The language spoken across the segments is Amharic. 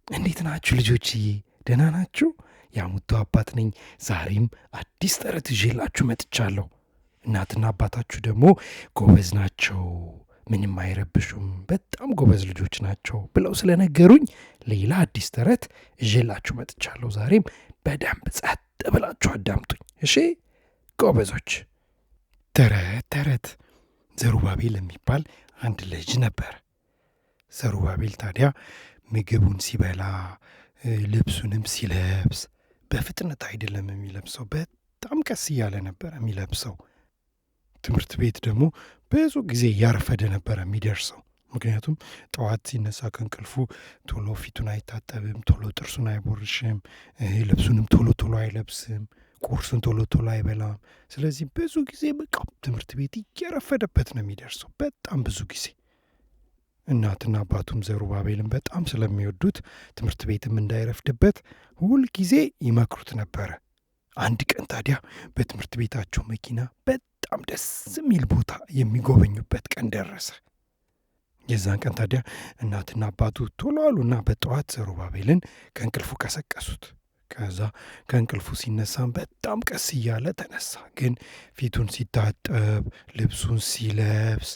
እንዴት ናችሁ ልጆችዬ? ደህና ናችሁ? የአሙቱ አባት ነኝ። ዛሬም አዲስ ተረት ይዤላችሁ መጥቻለሁ። እናትና አባታችሁ ደግሞ ጎበዝ ናቸው፣ ምንም አይረብሹም፣ በጣም ጎበዝ ልጆች ናቸው ብለው ስለነገሩኝ ሌላ አዲስ ተረት ይዤላችሁ መጥቻለሁ። ዛሬም በደንብ ጸጥ ብላችሁ አዳምጡኝ እሺ ጎበዞች። ተረት ዘሩባቤል የሚባል አንድ ልጅ ነበር። ዘሩባቤል ታዲያ ምግቡን ሲበላ ልብሱንም ሲለብስ በፍጥነት አይደለም የሚለብሰው፣ በጣም ቀስ እያለ ነበር የሚለብሰው። ትምህርት ቤት ደግሞ ብዙ ጊዜ እያረፈደ ነበር የሚደርሰው። ምክንያቱም ጠዋት ሲነሳ ከእንቅልፉ ቶሎ ፊቱን አይታጠብም፣ ቶሎ ጥርሱን አይቦርሽም፣ ልብሱንም ቶሎ ቶሎ አይለብስም፣ ቁርሱን ቶሎ ቶሎ አይበላም። ስለዚህ ብዙ ጊዜ በቃ ትምህርት ቤት እየረፈደበት ነው የሚደርሰው፣ በጣም ብዙ ጊዜ። እናትና አባቱም ዘሩባቤልን በጣም ስለሚወዱት ትምህርት ቤትም እንዳይረፍድበት ሁል ጊዜ ይመክሩት ነበረ። አንድ ቀን ታዲያ በትምህርት ቤታቸው መኪና በጣም ደስ የሚል ቦታ የሚጎበኙበት ቀን ደረሰ። የዛን ቀን ታዲያ እናትና አባቱ ቶሎ አሉና በጠዋት ዘሩባቤልን ከእንቅልፉ ቀሰቀሱት። ከዛ ከእንቅልፉ ሲነሳም በጣም ቀስ እያለ ተነሳ። ግን ፊቱን ሲታጠብ፣ ልብሱን ሲለብስ፣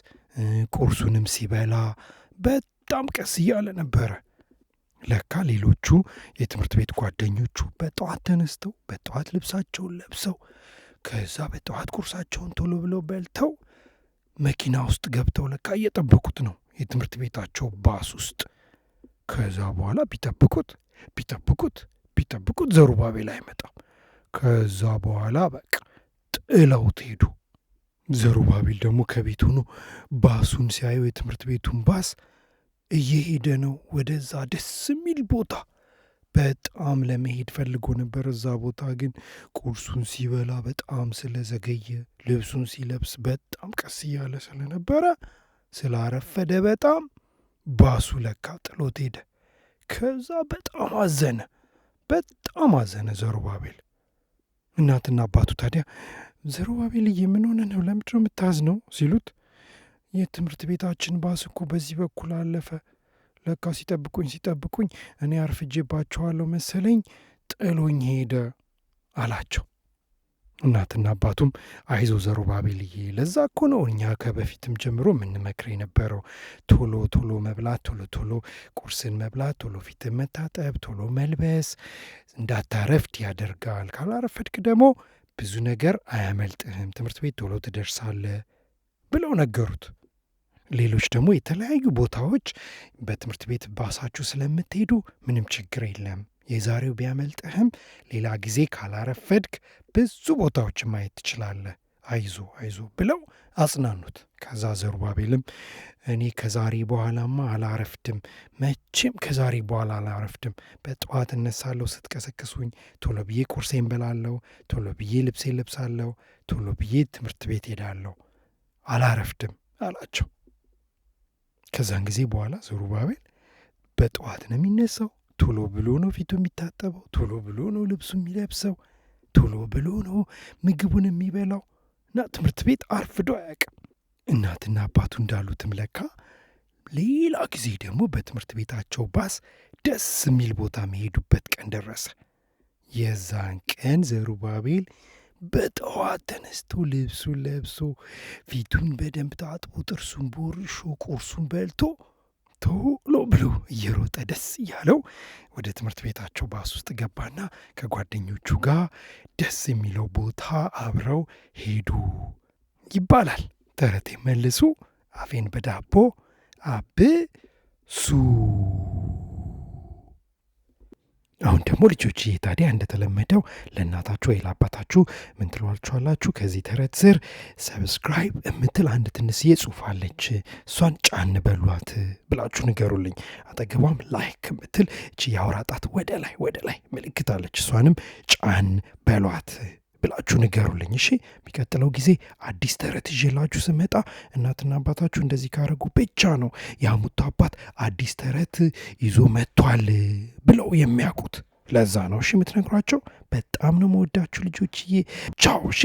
ቁርሱንም ሲበላ በጣም ቀስ እያለ ነበረ። ለካ ሌሎቹ የትምህርት ቤት ጓደኞቹ በጠዋት ተነስተው በጠዋት ልብሳቸውን ለብሰው ከዛ በጠዋት ቁርሳቸውን ቶሎ ብለው በልተው መኪና ውስጥ ገብተው ለካ እየጠበቁት ነው፣ የትምህርት ቤታቸው ባስ ውስጥ። ከዛ በኋላ ቢጠብቁት ዘሩባቤል አይመጣም። ከዛ በኋላ በቃ ጥለውት ሄዱ። ዘሩባቤል ደግሞ ከቤት ሆኖ ባሱን ሲያየው የትምህርት ቤቱን ባስ እየሄደ ነው ወደዛ ደስ የሚል ቦታ። በጣም ለመሄድ ፈልጎ ነበር እዛ ቦታ፣ ግን ቁርሱን ሲበላ በጣም ስለዘገየ፣ ልብሱን ሲለብስ በጣም ቀስ እያለ ስለነበረ ስላረፈደ በጣም ባሱ ለካ ጥሎት ሄደ። ከዛ በጣም አዘነ ዘሩባቤል። እናትና አባቱ ታዲያ ዘሩባቤልዬ ምን ሆነ ነው? ለምንድነው የምታዝነው? ሲሉት የትምህርት ቤታችን ባስ እኮ በዚህ በኩል አለፈ። ለካ ሲጠብቁኝ እኔ አርፍጄባቸዋለሁ መሰለኝ ጥሎኝ ሄደ አላቸው። እናትና አባቱም አይዞ ዘሩባቤልዬ፣ ለዛ እኮ ነው እኛ ከበፊትም ጀምሮ የምንመክር የነበረው፣ ቶሎ ቶሎ መብላት፣ ቶሎ ቶሎ ቁርስን መብላት፣ ቶሎ ፊትን መታጠብ፣ ቶሎ መልበስ እንዳታረፍድ ያደርጋል። ካላረፈድክ ደግሞ ብዙ ነገር አያመልጥህም፣ ትምህርት ቤት ቶሎ ትደርሳለህ ብለው ነገሩት። ሌሎች ደግሞ የተለያዩ ቦታዎች በትምህርት ቤት ባሳችሁ ስለምትሄዱ ምንም ችግር የለም፣ የዛሬው ቢያመልጥህም ሌላ ጊዜ ካላረፈድክ ብዙ ቦታዎችን ማየት ትችላለህ፣ አይዞ ብለው አጽናኑት። ከዛ ዘሩባቤልም እኔ ከዛሬ በኋላማ አላረፍድም፣ መቼም ከዛሬ በኋላ አላረፍድም፣ በጠዋት እነሳለሁ፣ ስትቀሰቅሱኝ ቶሎ ብዬ ቁርሴን በላለሁ፣ ቶሎ ብዬ ልብሴን ለብሳለሁ፣ ቶሎ ብዬ ትምህርት ቤት ሄዳለሁ፣ አላረፍድም አላቸው። ከዛን ጊዜ በኋላ ዘሩባቤል በጠዋት ነው የሚነሳው፣ ቶሎ ብሎ ነው ፊቱ የሚታጠበው፣ ቶሎ ብሎ ነው ልብሱ የሚለብሰው፣ ቶሎ ብሎ ነው ምግቡን የሚበላው እና ትምህርት ቤት አርፍዶ አያውቅም። እናትና አባቱ እንዳሉትም ለካ ሌላ ጊዜ ደግሞ በትምህርት ቤታቸው ባስ ደስ የሚል ቦታ መሄዱበት ቀን ደረሰ። የዛን ቀን ዘሩባቤል በጠዋት ተነስቶ ልብሱን ለብሶ ፊቱን በደንብ ታጥቦ ጥርሱን ቦርሾ ቁርሱን በልቶ ቶሎ ብሎ እየሮጠ ደስ እያለው ወደ ትምህርት ቤታቸው ባስ ውስጥ ገባና ከጓደኞቹ ጋር ደስ የሚለው ቦታ አብረው ሄዱ ይባላል። ተረቴ መልሱ አፌን በዳቦ አብሱ። አሁን ደግሞ ልጆች ታዲያ እንደተለመደው ለእናታችሁ ወይ ለአባታችሁ ምን ትሏችኋላችሁ? ከዚህ ተረት ስር ሰብስክራይብ የምትል አንድ ትንሽዬ ጽሑፍ አለች፣ እሷን ጫን በሏት ብላችሁ ንገሩልኝ። አጠገቧም ላይክ የምትል እቺ የአውራ ጣት ወደ ላይ ምልክት አለች፣ እሷንም ጫን በሏት ብላችሁ ንገሩልኝ። እሺ፣ የሚቀጥለው ጊዜ አዲስ ተረት ይዤላችሁ ስመጣ እናትና አባታችሁ እንደዚህ ካረጉ ብቻ ነው የአሙቱ አባት አዲስ ተረት ይዞ መጥቷል ብለው የሚያውቁት። ለዛ ነው እሺ የምትነግሯቸው። በጣም ነው መወዳችሁ ልጆችዬ። ቻው። እሺ